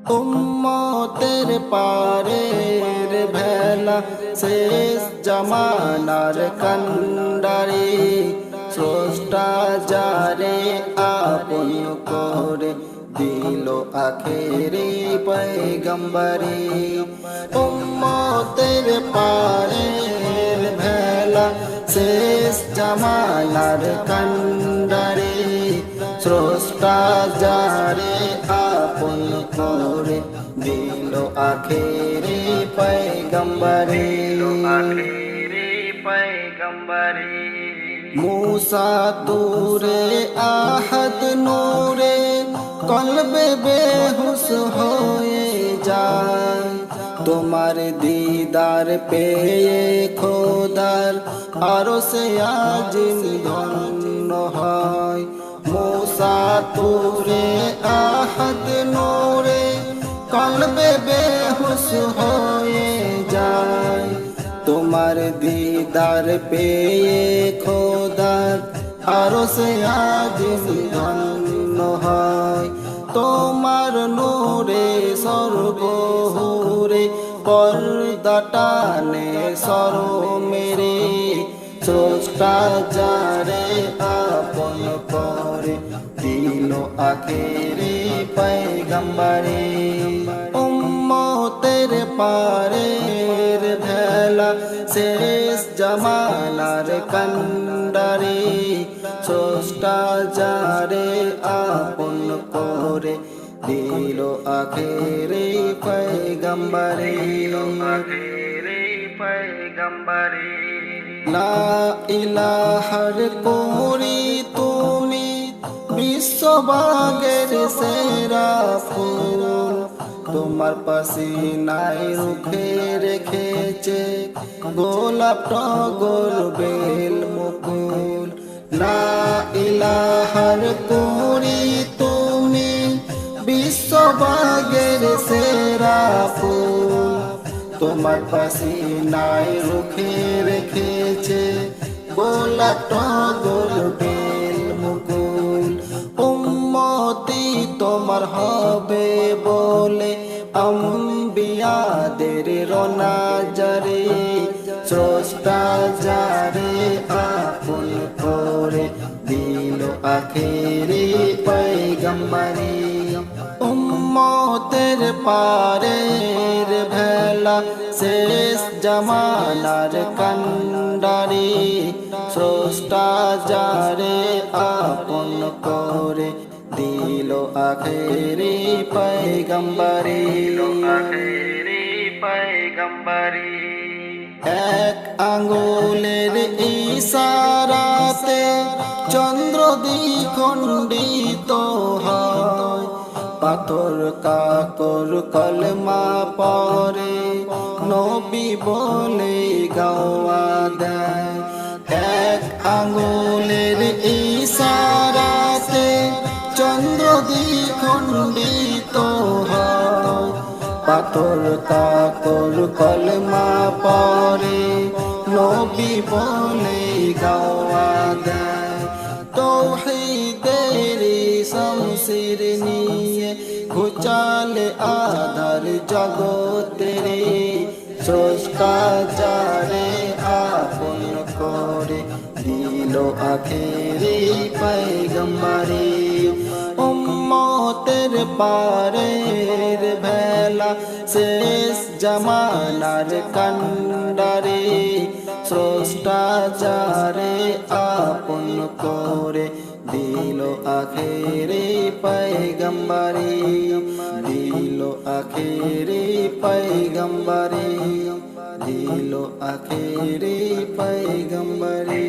উম্মতের পারের ভেলা শেষ জামানার কান্ডারি স্রষ্টা যারে আপন করে দিল আখেরি পয়গম্বরি। উম্মতের পারের ভেলা শেষ জামানার কান্ডারি স্রষ্টা যারে আপন করে দিল আখেরি পয়গম্বরি। मूसा तूरे आहद नूरे कल्बे बेहुस होए जाए তোমার দিদার পেয়ে খোদার আরো সে আজিম ধন্য হয়। मूसा तूरे आहद नूरे कल्बे बेहुস হয়ে যায় তোমার দিদার পেয়ে খোদার আরো সে আজিম ধন্য হয়। তোমার নূরে সর্বহুরে পর্দা টানে সর মেরে স্রষ্টা যারে আপন করে দিল আখেরি পয়গম্বরি। উম্মতের পারের ভেলা শেষ জামানার কান্ডারি স্রষ্টা যারে আপন করে দিল আখেরি পয়গম্বরি। লা ইলাহার কোরি তুমি বিশ্ববাগের সেরা ফুল তোমার পাসিনায় রুখে রেখেছে গোলাপ টগর বেল মুকুল। লা ইলাহার কোরি তুমি বিশ্ববাগের সেরা ফুল তোমার পাসিনায় রুখে রেখেছে গোলাপ টগর বেল মুকুল। উম্মতি তোমার হবে বলে আম্বিয়াদের রোনা জারে স্রষ্টা যারে আপন করে দিল আখেরি পয়গম্বরি। উম্মতের পারের ভেলা শেষ জামানার কান্ডারি স্রষ্টা যারে আপন করে দিল আখেরি পয়গম্বরি। এক আঙ্গুলের ইশারাতে চন্দ্র দ্বিখণ্ডিত হয় পাথর কাকর কলমা পরে নবী বলে গাওয়া দেয়। এক আঙ্গুলের ইশারাতে চন্দ্র দ্বিখণ্ডিত হয় পাথর কাকর কলমা পরে নবী বলে গাওয়া দেয়। তৌহিদের শমশির নিয়ে ঘুচালে আধার জগতের স্রষ্টা যারে আপন করে দিল আখেরি পয়গম্বরি। উম্মতের পারের ভেলা শেষ জামানার কান্ডারি স্রষ্টা যারে আপন করে দিল আখেরি পয়গম্বরি। দিল আখেরি পয়গম্বরি দিল আখেরি পয়গম্বরি।